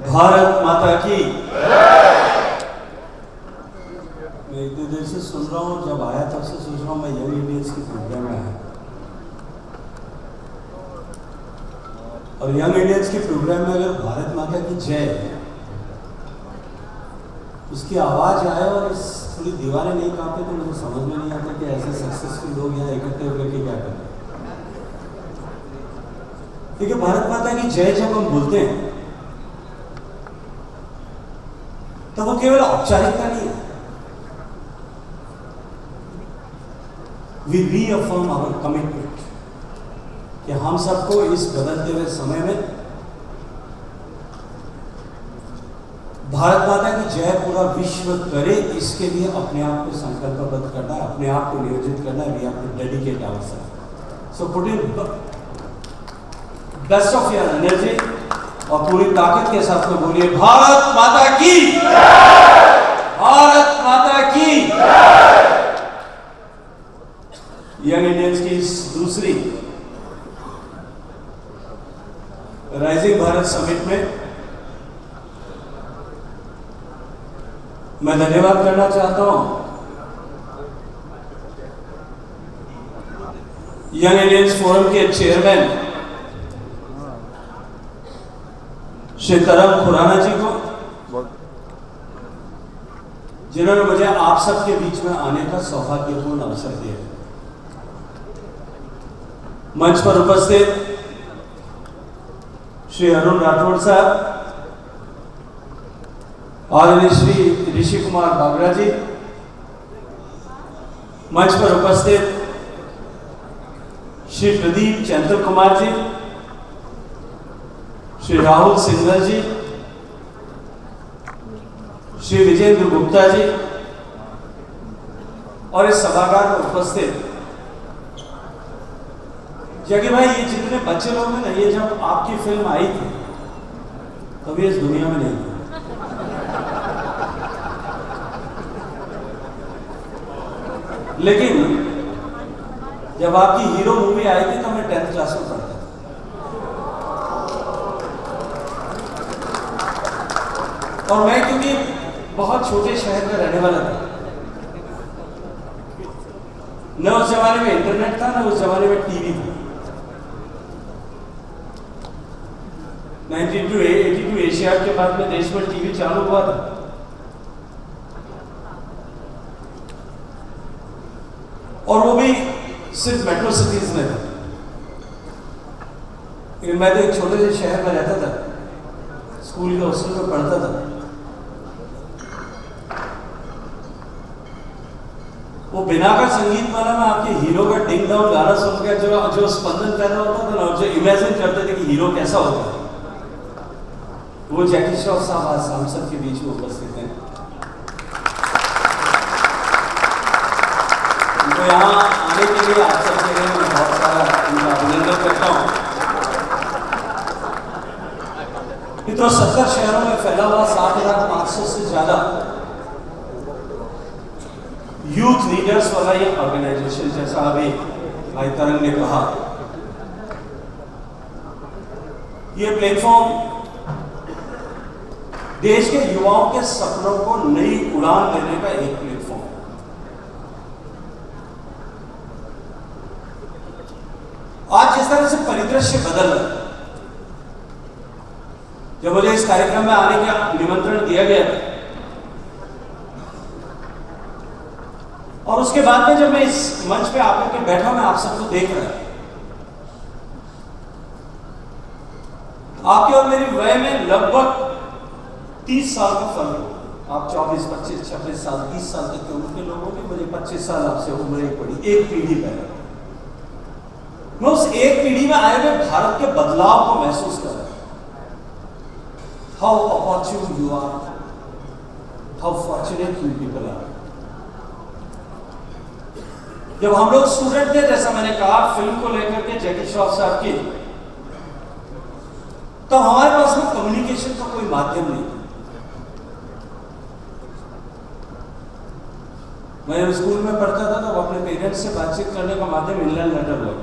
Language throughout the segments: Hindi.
भारत माता की। मैं इतनी देर से सुन रहा हूँ, जब आया तब से सोच रहा हूँ मैं यंग इंडियंस के प्रोग्राम में आया, और यंग इंडियंस के प्रोग्राम में अगर भारत माता की जय उसकी आवाज आए और इस थोड़ी दीवारें नहीं कांपे तो मुझे समझ में नहीं आता कि ऐसे सक्सेसफुल लोग यहाँ इकट्ठे होकर के क्या कर रहे हैं। देखिए, भारत माता की जय जब हम बोलते हैं तो वो केवल औपचारिकता नहीं है। वी रीअफर्म आवर कमिटमेंट कि हम सबको इस बदलते हुए समय में भारत माता की जय पूरा विश्व करे, इसके लिए अपने आप को संकल्पबद्ध करना है, अपने आप को नियोजित करना है। We have to dedicate ourselves. So put in best of your energy और पूरी ताकत के साथ में बोलिए भारत माता की, भारत माता की। यंग इंडियंस की इस दूसरी राइजिंग भारत समिट में मैं धन्यवाद करना चाहता हूं यंग इंडियंस फोरम के चेयरमैन श्री तरम खुराना जी को, जिन्होंने मुझे आप सबके बीच में आने का सौभाग्यपूर्ण अवसर दिया। मंच पर उपस्थित श्री अरुण राठौड़ साहब, आदरणीय श्री ऋषि कुमार बागरा जी, मंच पर उपस्थित श्री प्रदीप चंद्र कुमार जी, श्री राहुल सिंघल जी, श्री विजेंद्र गुप्ता जी, और इस सभागार में उपस्थित जगी भाई, ये जितने बच्चे लोग हैं ना, ये जब आपकी फिल्म आई थी तभी इस दुनिया में नहीं थे। लेकिन जब आपकी हीरो मूवी आई थी तो मैं 10th क्लास में पढ़ता था। और मैं क्योंकि बहुत छोटे शहर में रहने वाला था, न उस जमाने में इंटरनेट था, न उस जमाने में टीवी था। 1982 एशियाड के बाद में देश में टीवी चालू हुआ था, और वो भी सिर्फ मेट्रो सिटीज में था। लेकिन मैं तो एक छोटे से शहर में रहता था, स्कूल के हॉस्टल में पढ़ता था। वो बिना का संगीत माला में आपके हीरो का डिंग डाउन गाना सुनकर जो स्पंदन पैदा होता था ना, जो इमेजिन करते थे कि हीरो कैसा होगा, वो जैकी श्रॉफ साहब आज हम सब के बीच में उपस्थित हैं। तो यहाँ आने के लिए आप सबके लिए मैं बहुत सारा उनका अभिनंदन करता हूँ। तो 70 शहरों में फैला हुआ 7,500 से ज्यादा यूथ लीडर्स वाला ये ऑर्गेनाइजेशन, जैसा अभी भाई तरंग ने कहा, ये प्लेटफॉर्म देश के युवाओं के सपनों को नई उड़ान देने का एक प्लेटफॉर्म। आज जिस तरह से परिदृश्य बदल रहा है, जब मुझे इस कार्यक्रम में आने का निमंत्रण दिया गया था और उसके बाद में जब मैं इस मंच पे आकर के बैठा, मैं आप सबको देख रहा था, आपके और मेरी वय में लगभग 30 साल का फर्क हो। आप 24, 25, 26 साल, 30 साल तक के उम्र के लोगों की, मुझे 25 साल आपसे उम्र एक बड़ी, एक पीढ़ी पहले। मैं उस एक पीढ़ी में आए हुए भारत के बदलाव को महसूस कर रहा हूं। How opportune you are, how fortunate you people are. जब हम लोग स्टूडेंट थे, जैसा मैंने कहा, फिल्म को लेकर के जैकी श्रॉफ साहब की, तो हमारे पास में कम्युनिकेशन का कोई माध्यम नहीं था। मैं जब स्कूल में पढ़ता था तो अपने पेरेंट्स से बातचीत करने का माध्यम इंग्लैंड लेटर हुआ।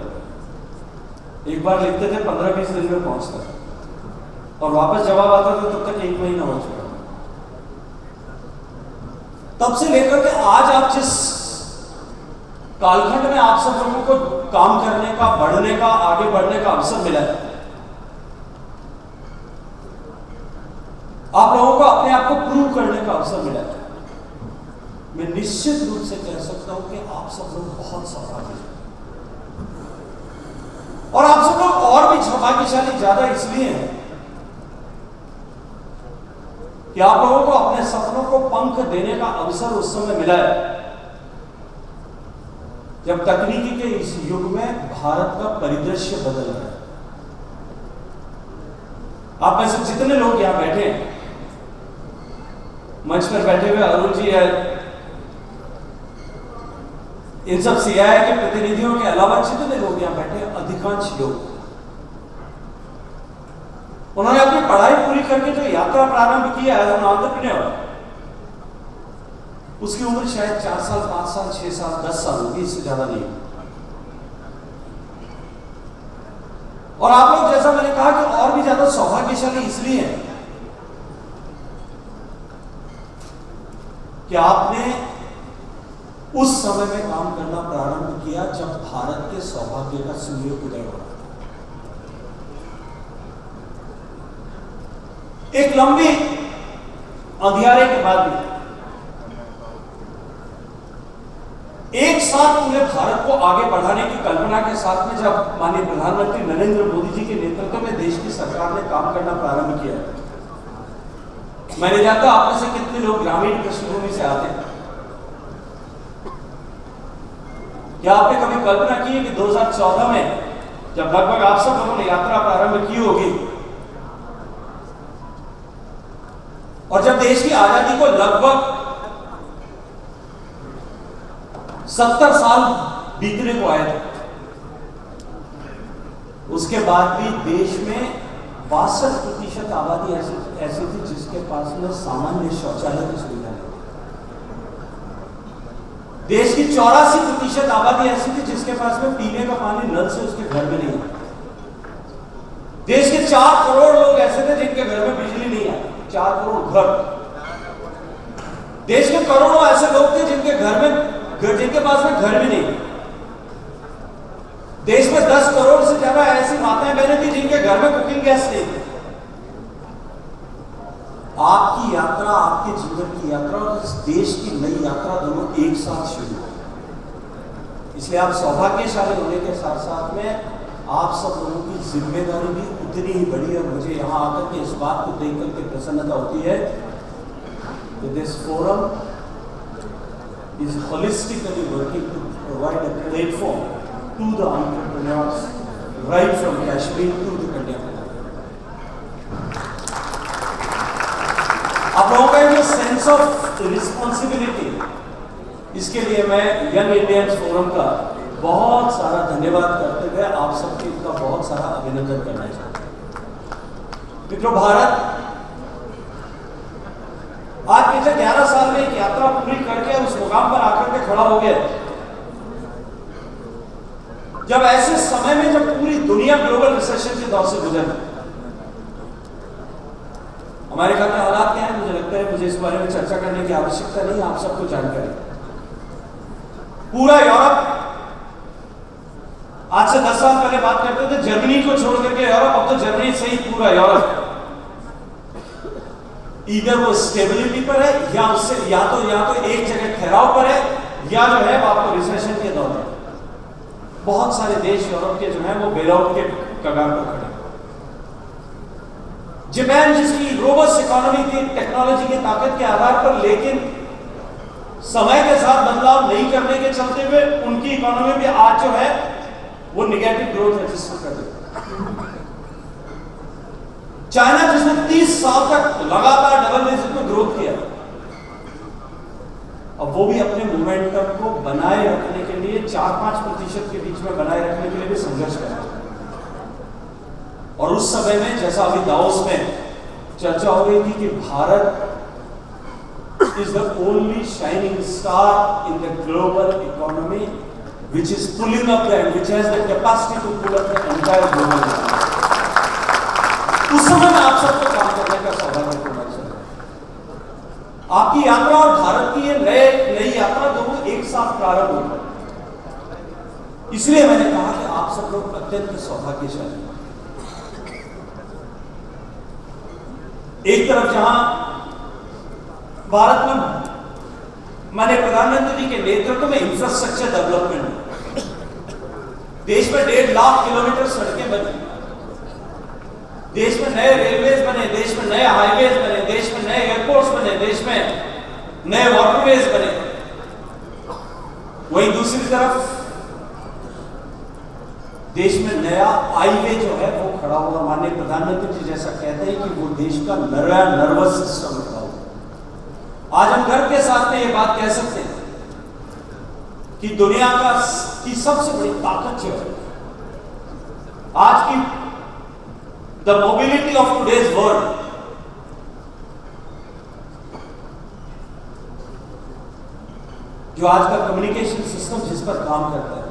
एक बार लिखते थे, 15-20 दिन में पहुंचता था। और वापस जवाब आता था तब तक 1 महीना हो चुका। तब से लेकर के आज आप जिस कालखंड में आप सब लोगों को काम करने का, बढ़ने का, आगे बढ़ने का अवसर मिला है, आप लोगों को अपने आप को प्रूव करने का अवसर मिला है। मैं निश्चित रूप से कह सकता हूं कि आप सब लोग बहुत सौभाग्यशाली, और आप सब लोग और भी सौभाग्यशाली ज्यादा इसलिए हैं कि आप लोगों को अपने सपनों को पंख देने का अवसर उस समय मिला है जब तकनीकी के इस युग में भारत का परिदृश्य बदल रहा है। आप में से जितने लोग यहां बैठे हैं, मंच पर बैठे हुए अरुण जी है, इन सब सीआईआई के प्रतिनिधियों के अलावा जितने लोग यहां बैठे हैं, अधिकांश लोग उन्होंने अपनी पढ़ाई पूरी करके जो यात्रा प्रारंभ की है एज एन एंटरप्रेन्योर, उसकी उम्र शायद 4 साल, 5 साल, 6 साल, 10 साल होगी, इससे ज्यादा नहीं। और आप लोग, जैसा मैंने कहा, कि और भी ज्यादा सौभाग्यशाली इसलिए हैं कि आपने उस समय में काम करना प्रारंभ किया जब भारत के सौभाग्य का सूर्योदय हो रहा था। एक लंबी अंधियारे के बाद भी एक साथ पूरे भारत को आगे बढ़ाने की कल्पना के साथ में जब माननीय प्रधानमंत्री नरेंद्र मोदी जी के नेतृत्व में देश की सरकार ने काम करना प्रारंभ किया, मैं नहीं जानता आप में से कितने लोग ग्रामीण पृष्ठभूमि से आते हैं। क्या आपने कभी कल्पना की है कि 2014 में जब लगभग आप सब लोगों ने यात्रा प्रारंभ की होगी और जब देश की आजादी को लगभग 70 साल बीतने को आए थे, उसके बाद भी देश में 62% आबादी ऐसी थी जिसके पास में सामान्य शौचालय की सुविधा नहीं थी। देश की 84% आबादी ऐसी थी जिसके पास में पीने का पानी नल से उसके घर में नहीं है। देश के 4 करोड़ लोग ऐसे थे जिनके घर में बिजली नहीं है, 4 करोड़ घर। देश के करोड़ों ऐसे लोग थे जिनके पास में घर भी नहीं। देश में 10 करोड़ से ज्यादा ऐसी माताएं बहनें थी जिनके घर में कुकिंग गैस नहीं थी। आपकी यात्रा, आपके जीवन की यात्रा और इस देश की नई यात्रा दोनों एक साथ शुरू हुई। इसलिए आप सौभाग्यशाली होने के साथ साथ में आप सब लोगों की जिम्मेदारी भी उतनी ही बड़ी है। मुझे यहाँ आकर के इस बात को देख करके प्रसन्नता होती है कि this forum is holistically working to provide a platform to the entrepreneurs right from Kashmir to the Kanyakumari. आप लोगों का जो सेंस ऑफ रिस्पॉन्सिबिलिटी, इसके लिए मैं यंग इंडियंस फोरम का बहुत सारा धन्यवाद करते हुए आप सबके का बहुत सारा अभिनंदन करना चाहता हूं। मित्रों, भारत आज पिछले 11 साल में एक यात्रा पूरी करके उस मुकाम पर आकर के खड़ा हो गया जब ऐसे समय में जब पूरी दुनिया ग्लोबल रिसेशन के दौर से गुजर। हमारे घर के हालात क्या है, मुझे लगता है मुझे इस बारे में चर्चा करने की आवश्यकता नहीं, आप सबको जानकारी। पूरा यूरोप, आज से 10 साल पहले बात करते थे जर्मनी को छोड़ करके यूरोप, अब तो जर्मनी से ही पूरा यूरोप इधर वो स्टेबिलिटी पर है या तो एक जगह ठहराव पर है या जो है वो आपको रिसेशन के दौर में। बहुत सारे देश यूरोप के जो है वो बेलआउट के कगार पर खड़े। जापान जिसकी रोबस्ट इकोनॉमी थी टेक्नोलॉजी की ताकत के आधार पर, लेकिन समय के साथ बदलाव नहीं करने के चलते हुए उनकी इकोनॉमी भी आज जो है वो निगेटिव ग्रोथ रजिस्टर कर रही है। चाइना जिसने 30 साल तक लगातार डबल डिजिट में ग्रोथ किया, अब वो भी अपने मोमेंटम को बनाए रखने के लिए 4-5% के बीच में बनाए रखने के लिए भी संघर्ष कर रहा है। और उस समय में जैसा अभी दाओस में चर्चा हो रही थी कि Bharat is the only shining star in the global economy which is pulling up and which has the capacity to pull up the entire global economy. उस समय में आप सबको काम करने का सौभाग्यपूर्ण अवसर है। आपकी यात्रा और भारत की ये नई यात्रा दोनों एक साथ प्रारंभ हुई। इसलिए मैंने कहा कि आप सब लोग अत्यंत सौभाग्यशाली। एक तरफ जहां भारत में माननीय प्रधानमंत्री जी के नेतृत्व में इंफ्रास्ट्रक्चर डेवलपमेंट, देश में 1.5 लाख किलोमीटर सड़कें बनी, देश में नए रेलवेज बने, देश में नए हाईवेज बने, देश में नए एयरपोर्ट्स बने, देश में नए वाटरवेज बने। वहीं दूसरी तरफ देश में नया हाईवे जो है वो खड़ा हुआ। माननीय प्रधानमंत्री जी जैसा कहते हैं कि वो देश का नया नर्वस सिस्टम खड़ा हुआ। आज हम गर्व के साथ में ये बात कह सकते हैं कि दुनिया की सबसे बड़ी ताकत जो है आज की the mobility of today's world, जो आज का कम्युनिकेशन सिस्टम जिस पर काम करता है,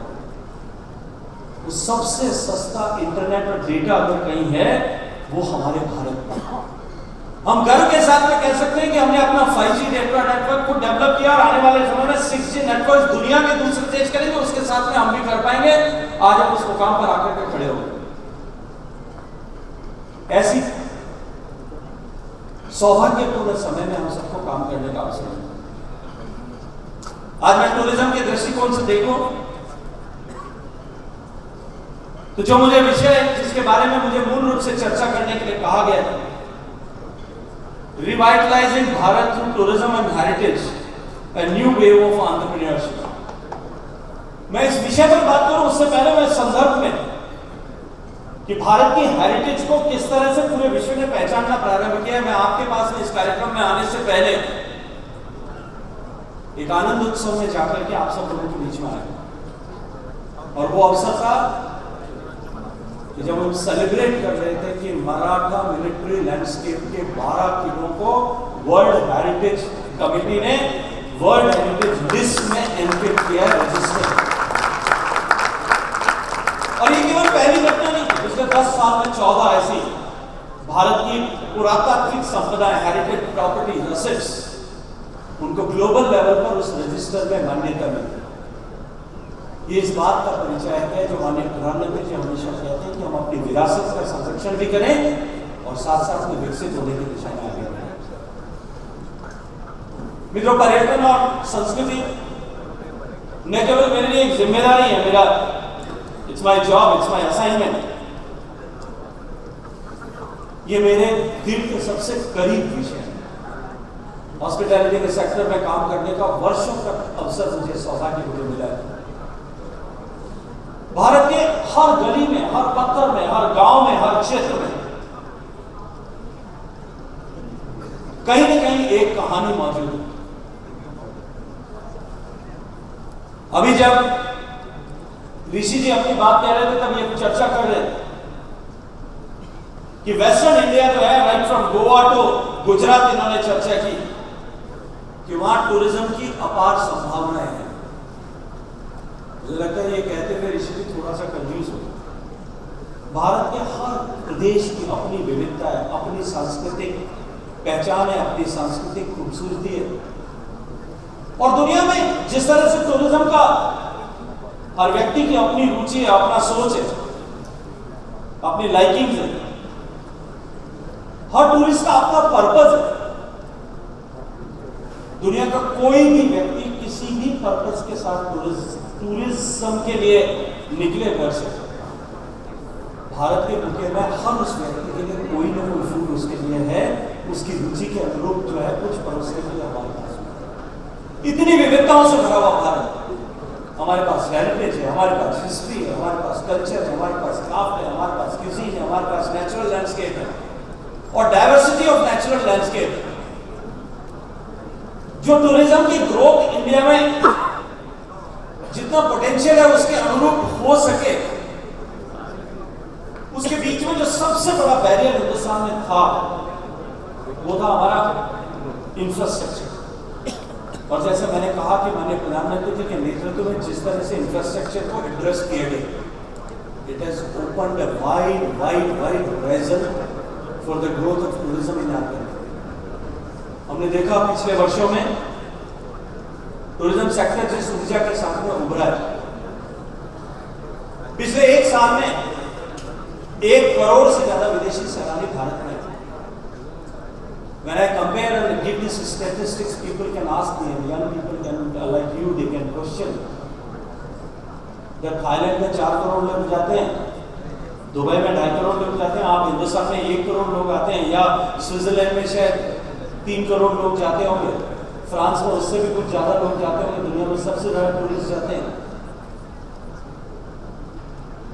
वो सबसे सस्ता इंटरनेट और डेटा अगर कहीं है वो हमारे भारत में। हम गर्व के साथ में कह सकते हैं कि हमने अपना 5G नेटवर्क को डेवलप किया और आने वाले समय में 6G नेटवर्क दुनिया के दूसरे देश करेंगे, उसके साथ में हम भी कर पाएंगे। आज हम उस मुकाम पर आकर के खड़े हो गए। ऐसी सौभाग्यपूर्ण समय में हम सबको काम करने का अवसर है। आज मैं टूरिज्म के दृष्टिकोण से देखूं तो जो मुझे विषय जिसके बारे में मुझे मूल रूप से चर्चा करने के लिए कहा गया है, revitalising Bharat through tourism and heritage, a new wave of entrepreneurship. मैं इस विषय पर बात करूं उससे पहले मैं संदर्भ में कि भारत की हेरिटेज को किस तरह से पूरे विश्व ने पहचानना प्रारंभ किया। मैं आपके पास में इस कार्यक्रम में आने से पहले एक आनंद उत्सव में जाकर के आप सब लोगों के बीच में आया और वो अवसर था कि जब हम सेलिब्रेट कर रहे थे कि मराठा मिलिट्री लैंडस्केप के 12 किलों को वर्ल्ड हेरिटेज कमेटी ने वर्ल्ड हेरिटेज लिस्ट में एंट्री किया, रजिस्टर। और ये केवल पहली घटना नहीं, पिछले 10 साल में 14 ऐसी भारत की पुरातात्विक संपदा, हेरिटेज प्रॉपर्टीज, एसेट्स, उनको ग्लोबल लेवल पर उस रजिस्टर में मान्यता मिली। ये इस बात का परिचय है जो माननीय प्रधानमंत्री जी हमेशा कहते हैं कि हम अपनी विरासत का संरक्षण भी करें और साथ साथ में विकसित होने की दिशा में आगे बढ़ें। मित्रों, पर्यटन और संस्कृति न केवल मेरे लिए एक जिम्मेदारी है, मेरा it's my job, it's my assignment, ये मेरे दिल के सबसे करीब विषय है। हॉस्पिटैलिटी के सेक्टर में काम करने का वर्षों का अवसर मुझे सौभाग्य मिला है। भारत के हर गली में, हर पत्थर में, हर गांव में, हर क्षेत्र में कहीं न कहीं एक कहानी मौजूद है। अभी जब ऋषि जी अपनी बात कह रहे थे तब ये चर्चा कर रहे थे कि वेस्टर्न इंडिया जो है, right from Goa to Gujarat, इन्होंने चर्चा की कि वहां टूरिज्म की अपार संभावनाएं हैं। मुझे लगता है ये कहते हुए ऋषि जी थोड़ा सा कंफ्यूज हो गए। भारत के हर प्रदेश की अपनी विविधता है, अपनी सांस्कृतिक पहचान है, अपनी सांस्कृतिक खूबसूरती है। और दुनिया में जिस तरह से टूरिज्म का हर व्यक्ति की अपनी रुचि है, अपना सोच है, अपनी लाइकिंग है, हर टूरिस्ट का अपना पर्पज है। दुनिया का कोई भी व्यक्ति किसी भी पर्पज के साथ टूरिज्म के लिए निकले घर से, भारत के बुके में हर उस व्यक्ति के लिए कोई ना कोई फूड उसके लिए है, उसकी रुचि के अनुरूप जो है कुछ परोसने के लिए हमारे पास। इतनी विविधताओं से भरा हुआ भारत, हमारे पास हेरिटेज है, हमारे पास हिस्ट्री है, हमारे पास कल्चर है, हमारे पास क्राफ्ट है, हमारे पास क्यूजीन है, हमारे पास नेचुरल लैंडस्केप है और डाइवर्सिटी ऑफ नेचुरल लैंडस्केप। जो टूरिज्म की ग्रोथ इंडिया में जितना पोटेंशियल है उसके अनुरूप हो सके, उसके बीच में जो सबसे बड़ा बैरियर हिंदुस्तान में था वो था हमारा इंफ्रास्ट्रक्चर। और जैसे मैंने कहा कि माननीय प्रधानमंत्री जी के नेतृत्व में जिस तरह से इंफ्रास्ट्रक्चर को एड्रेस किया गया, it has opened a wide horizon for the growth of tourism in our country. हमने देखा पिछले वर्षों में टूरिज्म सेक्टर जिस ऊर्जा के साथ में उभरा है, पिछले एक साल में 1 करोड़ से ज्यादा विदेशी सैलानी भारत में। When I compare and give these statistics, people can ask me, and young people can, like you, they can question. जब थाईलैंड में 4 करोड़ लोग जाते हैं, दुबई में 2.5 करोड़ लोग जाते हैं, आप हिंदुस्तान में 1 करोड़ लोग आते हैं, या स्विट्जरलैंड में शायद 3 करोड़ लोग जाते होंगे, फ्रांस में उससे भी कुछ ज्यादा लोग जाते होंगे, दुनिया में सबसे ज्यादा टूरिस्ट जाते हैं।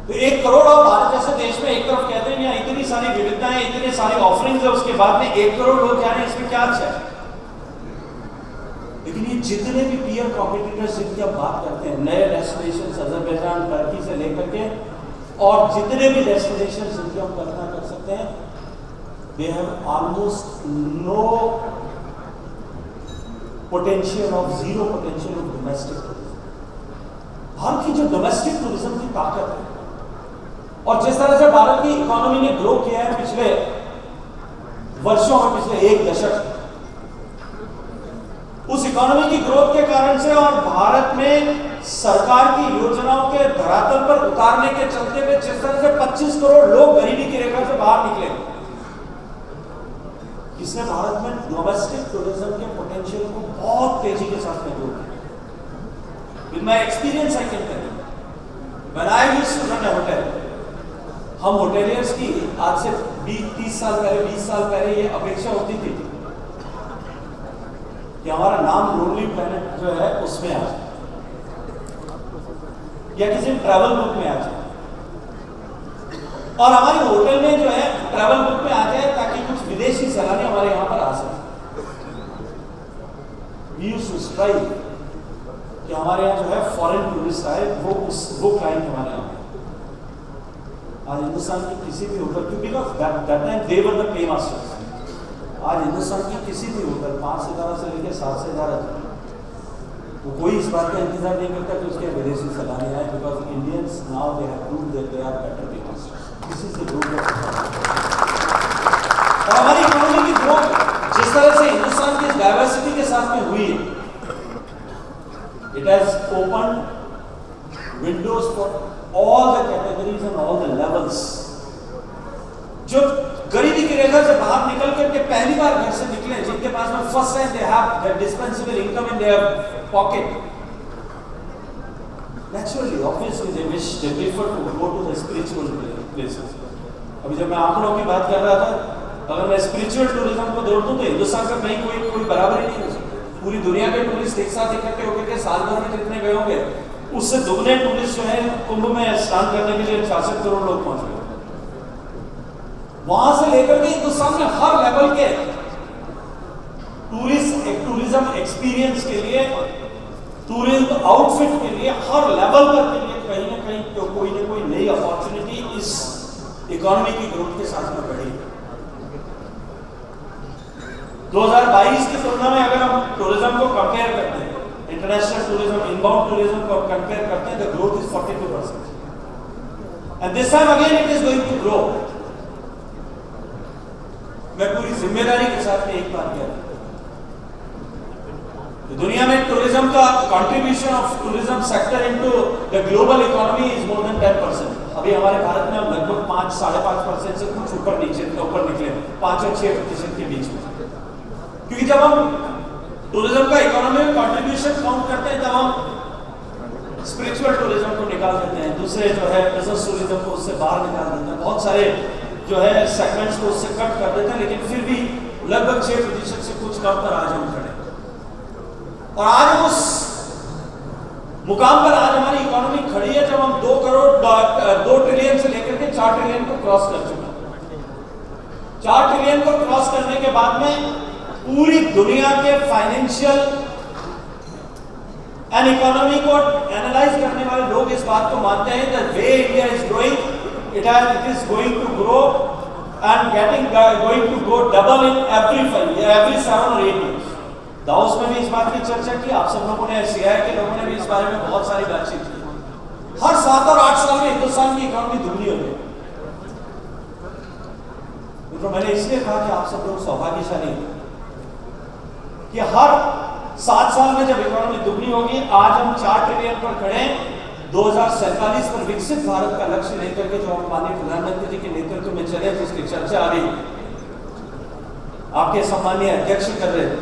तो 1 करोड़ और भारत जैसे देश में एक तरफ कहते हैं यहाँ इतनी सारी विविधताएं, इतने सारी ऑफरिंग्स है, उसके बाद में 1 करोड़ लोग जा रहे हैं, इसमें क्या अच्छा है? लेकिन ये जितने भी पीयर कॉम्पिटिटर्स जिनकी आप बात करते हैं, नए डेस्टिनेशन अजरबैजान, टर्की से लेकर के और जितने भी डेस्टिनेशन जिनकी हम कल्पना कर सकते हैं, they have almost no potential of zero potential of domestic tourism. Bharat की जो डोमेस्टिक टूरिज्म की ताकत है और जिस तरह से भारत की इकोनॉमी ने ग्रो किया है पिछले वर्षों में, पिछले 1 दशक, उस इकोनॉमी की ग्रोथ के कारण से और भारत में सरकार की योजनाओं के धरातल पर उतारने के चलते हुए जिस तरह से 25 करोड़ लोग गरीबी की रेखा से बाहर निकले, इसने भारत में डोमेस्टिक टूरिज्म के पोटेंशियल को बहुत तेजी के साथ में ग्रो किया। With my experience I can tell you, when I used to run a hotel, हम होटेलियर्स की आज से 20-30 साल पहले, 20 साल पहले ये अपेक्षा होती थी कि हमारा नाम लोनली प्लैनेट जो है उसमें आ जाए या किसी ट्रैवल बुक में आ जाए, और हमारी होटल में जो है ट्रैवल बुक में आ जाए ताकि कुछ विदेशी सैलानी हमारे यहाँ पर आ सके। वी यूज्ड टू स्ट्राइव कि हमारे यहाँ जो है फॉरेन टूरिस्ट आए, वो क्लाइंट हमारे यहाँ। आज हिंदुस्तान की किसी भी होटल, क्योंकि that time they were the pay masters, आज हिंदुस्तान की किसी भी होटल 5 सितारा से लेकर 7 सितारा, वो कोई इस बात का इंतजार नहीं करता कि उसके विदेशी सैलानी आए, because Indians now they have proved that they are better pay masters. This is the growth. और हमारी इकोनॉमी की ग्रोथ जिस तरह से हिंदुस्तान की डाइवर्सिटी के साथ में हुई है, it has open Windows for all the categories and all the levels। जो गरीबी की रेखा से बाहर निकल करके पहली बार घर से निकले, जिनके पास में first time they have the dispensable income in their pocket, naturally obviously they wish, they prefer to go to the spiritual places. अभी जब मैं आंकड़ों की बात कर रहा था, अगर मैं स्पिरिचुअल टूरिज्म को जोड़ दूं तो हिंदुस्तान का कहीं कोई बराबरी नहीं हो सकती। पूरी दुनिया के टूरिस्ट एक साथ इकट्ठे होकर के साल भर में जितने गए होंगे, उससे दुगने टूरिस्ट जो है कुंभ में स्नान करने के लिए 66 करोड़ लोग पहुंच गए। वहां से लेकर के हिंदुस्तान में हर लेवल के टूरिज्म एक्सपीरियंस के लिए, टूरिज्म आउटफिट के लिए, हर लेवल पर के लिए कहीं ना कहीं तो कोई ना कोई नई अपॉर्चुनिटी इस इकोनॉमी की ग्रोथ के साथ में बढ़ी। 2022 की तुलना में अगर हम टूरिज्म को कंपेयर करते हैं, इंटरनेशनल टूरिज्म, इनबाउंड टूरिज्म को कंपेयर करते हैं, the growth is 42%, and this time again it is going to grow. मैं पूरी जिम्मेदारी के साथ में एक बात कह रहा हूं, दुनिया में टूरिज्म का contribution of tourism sector into the global economy is more than 10%। अभी हमारे भारत में हम लगभग 5-5.5% से कुछ ऊपर निकले, 5 और 6% के बीच में। क्योंकि जब हम टूरिज्म का इकोनॉमी में कंट्रीब्यूशन काउंट करते हैं, तब हम स्पिरिचुअल टूरिज्म को निकाल देते हैं, दूसरे जो है बिजनेस टूरिज्म को उससे बाहर निकाल देते हैं, बहुत सारे जो है सेगमेंट्स को उससे कट कर देते हैं, लेकिन फिर भी लगभग 6% से कुछ कम पर आज हम खड़े। और आज उस मुकाम पर आज हमारी इकोनॉमी खड़ी है जब हम 2 ट्रिलियन से लेकर के 4 ट्रिलियन को क्रॉस कर चुके हैं। 4 ट्रिलियन को क्रॉस करने के बाद में पूरी दुनिया के फाइनेंशियल एंड इकोनॉमी को एनालाइज करने वाले लोग इस बात को मानते हैं that way India is growing, it is going to grow and going to grow double in every 7 और 8 years। दाउस में भी इस बात की चर्चा की, आप सब लोगों ने, सीआई के लोगों ने भी इस बारे में बहुत सारी बातचीत की। हर 7 और 8 साल में हिंदुस्तान की इकोनॉमी दुगनी हो गई। तो मैंने इसलिए कहा कि आप सब लोग सौभाग्यशाली हैं कि हर 7 साल में जब इकोनॉमी दुगनी होगी, आज हम 4 ट्रिलियन पर खड़े हैं। 2047 पर विकसित भारत का लक्ष्य लेकर के जो हम माननीय प्रधानमंत्री जी के नेतृत्व में चले, जिसकी चर्चा आ रही आपके सम्मानीय अध्यक्ष कर रहे थे,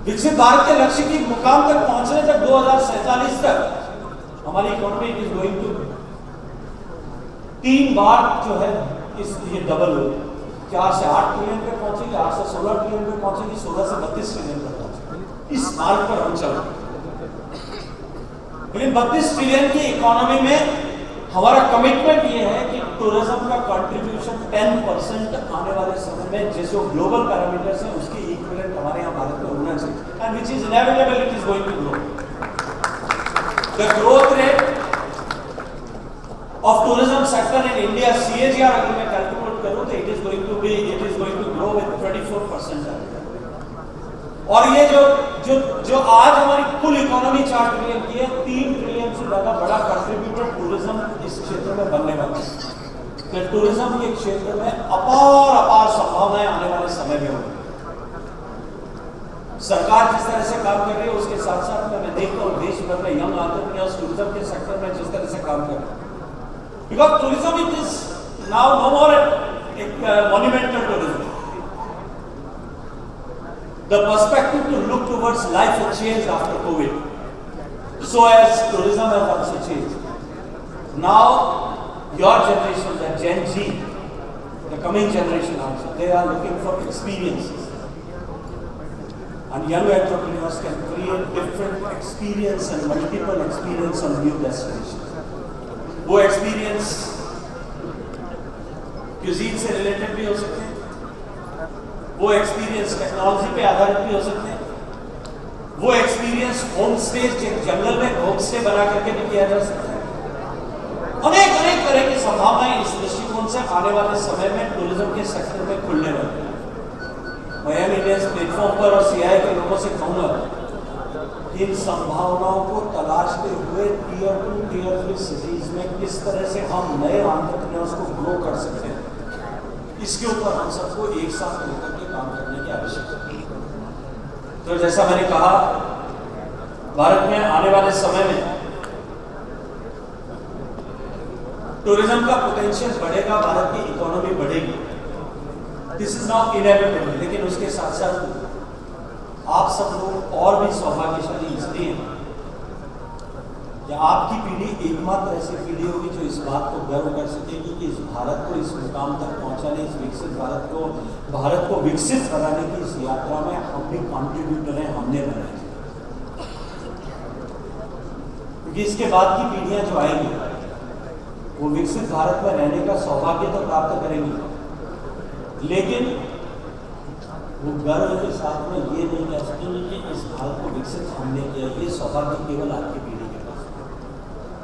विकसित भारत के लक्ष्य की मुकाम तक पहुंचने तक 2047 तक हमारी इकोनॉमी इज गोइंग टू 3 बार जो है ये डबल होगी। 4 से 8 ट्रिलियन पे पहुंचेगी, 8 से 16 ट्रिलियन पे पहुंचेगी, 16 से 32 ट्रिलियन पे पहुंचेगी। इस मार्ग पर हम चल रहे हैं। लेकिन 32 ट्रिलियन की इकोनॉमी में हमारा कमिटमेंट ये है कि टूरिज्म का कंट्रीब्यूशन 10% आने वाले समय में जैसे ग्लोबल पैरामीटर्स हैं उसके इक्विवेलेंट हमारे यहाँ भारत में होना चाहिए, and which is inevitable, it is going to grow. The growth rate of tourism sector in India, CAGR अगर मैं कैलकुलेट करूं तो it is going to grow with 24%। और ये जो आज हमारी कुल इकोनॉमी 4 ट्रिलियन की है, 3 ट्रिलियन से ज्यादा बड़ा कंट्रीब्यूटर टूरिज्म इस क्षेत्र में बनने वाला है। तो टूरिज्म के क्षेत्र में अपार संभावनाएं आने वाले समय में होंगी। सरकार जिस तरह से काम कर रही है उसके साथ साथ मैं देखता हूँ देश भर में यंग एंटरप्रेन्योर्स टूरिज्म के सेक्टर में जिस तरह से काम कर रहे हैं, because tourism it is now no more a monumental tourism. The perspective to look towards life has changed after COVID. So as tourism has also changed. Now your generation, the Gen Z, the coming generation also, they are looking for experiences. And young entrepreneurs can create different experience and multiple experience on new destinations. वो एक्सपीरियंस क्यूजीन से रिलेटेड भी हो सकते हैं, वो एक्सपीरियंस टेक्नोलॉजी पे आधारित भी हो सकते हैं, वो एक्सपीरियंस होम स्टे जंगल में होम स्टे बना करके भी किया जा सकता है। अनेक तरह की संभावनाएं इस दृष्टिकोण से आने वाले समय में टूरिज्म के सेक्टर में खुलने वाली है। मैं इंडियंस प्लेटफॉर्म पर और CI के लोगों से कहूंगा इन संभावनाओं को तलाशते हुए टियर 2 टियर 3 सिटीज में किस तरह से हम नए एंटरप्रेन्योर्स को ग्रो कर सकते हैं, इसके ऊपर हम सबको एक साथ मिलकर के काम करने की आवश्यकता है। तो जैसा मैंने कहा, भारत में आने वाले समय में टूरिज्म का पोटेंशियल बढ़ेगा, भारत की इकोनॉमी बढ़ेगी, दिस इज नॉट इनेविटेबल। लेकिन उसके साथ साथ आप सब लोग और भी सौभाग्यशाली इसलिए हैं कि आपकी पीढ़ी एकमात्र ऐसी पीढ़ी होगी जो इस बात को गर्व कर सकेगी कि इस भारत को इस मुकाम तक पहुंचाने, इस विकसित भारत को विकसित बनाने की इस यात्रा में हम भी कंट्रीब्यूटर हैं, हमने बनाए। क्योंकि इसके बाद की पीढ़ियां जो आएंगी वो विकसित भारत में रहने का सौभाग्य तो प्राप्त करेंगी, लेकिन वो गर्व के साथ में ये नहीं कह सकेंगे कि इस भारत को विकसित हमने किया। ये सौभाग्य केवल आपकी पीढ़ी के पास है।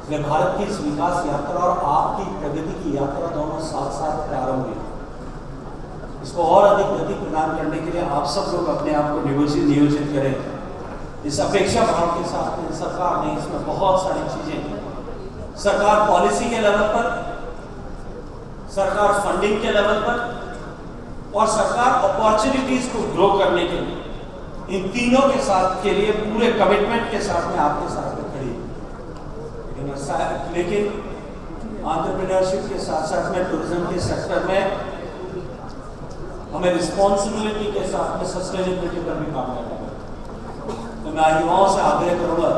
इसलिए भारत की इस विकास यात्रा और आपकी प्रगति की यात्रा दोनों साथ साथ प्रारंभ हुई। इसको और अधिक गति प्रदान करने के लिए आप सब लोग अपने आप को नियोजित करें। इस अपेक्षा भाव के साथ में सरकार ने इसमें बहुत सारी चीजें, सरकार पॉलिसी के लेवल पर, सरकार फंडिंग के लेवल पर और सरकार अपॉर्चुनिटीज को ग्रो करने के लिए, इन तीनों के साथ के लिए पूरे कमिटमेंट के साथ में आपके साथ में खड़ी है। लेकिन एंटरप्रेन्योरशिप के साथ साथ में टूरिज्म के सेक्टर में हमें रिस्पॉन्सिबिलिटी के साथ में सस्टेनेबिलिटी पर भी काम करना है। तो मैं युवाओं से आग्रह करूंगा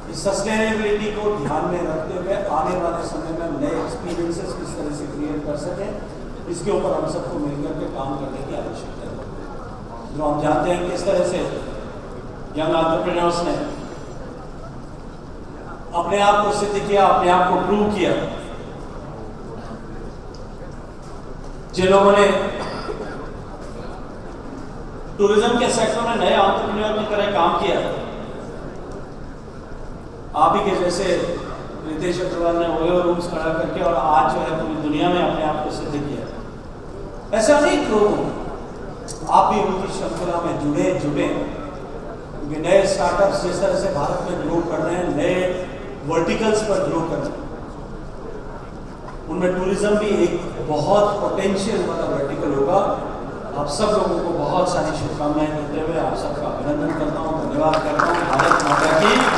कि सस्टेनेबिलिटी को ध्यान में रखते हुए आने वाले समय में नए एक्सपीरियंसेस किस तरह से क्रिएट कर सकें, इसके ऊपर हम सबको मिलकर के काम करने की आवश्यकता है। जो हम जानते हैं किस तरह से यंग एंटरप्रेन्योर्स ने अपने आप को सिद्ध किया, अपने आप को प्रूव किया। जिन लोगों ने टूरिज्म के सेक्टर में नए एंटरप्रेन्योर की तरह काम किया, आप ही के जैसे रितेश अग्रवाल ने ओयो रूम्स खड़ा करके और आज जो है पूरी दुनिया में अपने आप को सिद्ध किया। ऐसे अनेक लोग आप भी उनकी श्रृंखला में जुड़े क्योंकि नए स्टार्टअप्स जिस तरह से भारत में ग्रो कर रहे हैं, नए वर्टिकल्स पर ग्रो कर रहे हैं, उनमें टूरिज्म भी एक बहुत पोटेंशियल मतलब वर्टिकल होगा। आप सब लोगों को बहुत सारी शुभकामनाएं देते हुए आप सबका अभिनंदन करता हूँ, धन्यवाद करता हूँ। भारत माता की